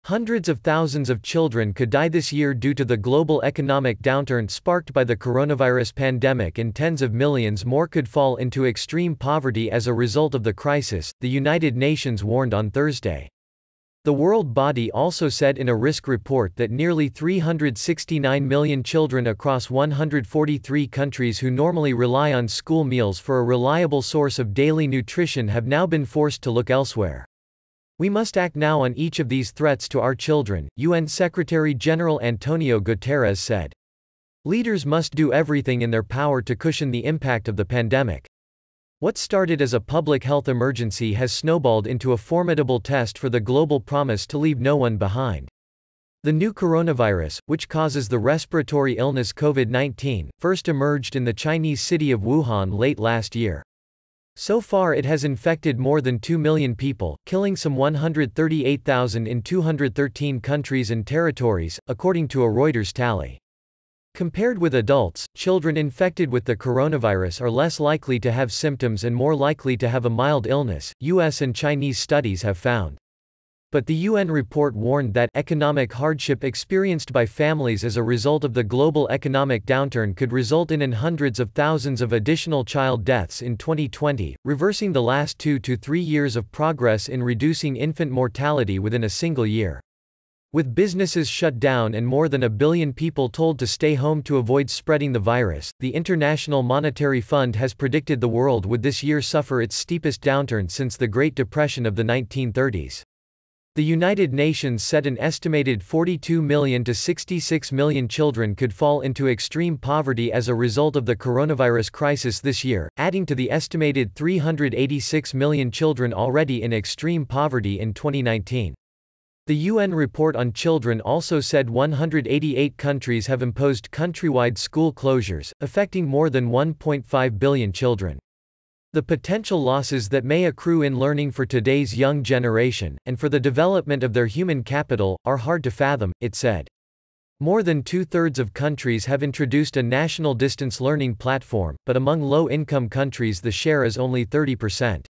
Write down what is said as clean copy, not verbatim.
Hundreds of thousands of children could die this year due to the global economic downturn sparked by the coronavirus pandemic, and tens of millions more could fall into extreme poverty as a result of the crisis, the United Nations warned on Thursday. The World Body also said in a risk report that nearly 369 million children across 143 countries who normally rely on school meals for a reliable source of daily nutrition have now been forced to look elsewhere. We must act now on each of these threats to our children, UN Secretary-General Antonio Guterres said. Leaders must do everything in their power to cushion the impact of the pandemic. What started as a public health emergency has snowballed into a formidable test for the global promise to leave no one behind. The new coronavirus, which causes the respiratory illness COVID-19, first emerged in the Chinese city of Wuhan late last year. So far it has infected more than 2 million people, killing some 138,000 in 213 countries and territories, according to a Reuters tally. Compared with adults, children infected with the coronavirus are less likely to have symptoms and more likely to have a mild illness, US and Chinese studies have found. But the UN report warned that economic hardship experienced by families as a result of the global economic downturn could result in hundreds of thousands of additional child deaths in 2020, reversing the last 2 to 3 years of progress in reducing infant mortality within a single year. With businesses shut down and more than 1 billion people told to stay home to avoid spreading the virus, the International Monetary Fund has predicted the world would this year suffer its steepest downturn since the Great Depression of the 1930s. The United Nations said an estimated 42 million to 66 million children could fall into extreme poverty as a result of the coronavirus crisis this year, adding to the estimated 386 million children already in extreme poverty in 2019. The UN report on children also said 188 countries have imposed countrywide school closures, affecting more than 1.5 billion children. The potential losses that may accrue in learning for today's young generation, and for the development of their human capital, are hard to fathom, it said. More than two-thirds of countries have introduced a national distance learning platform, but among low-income countries the share is only 30%.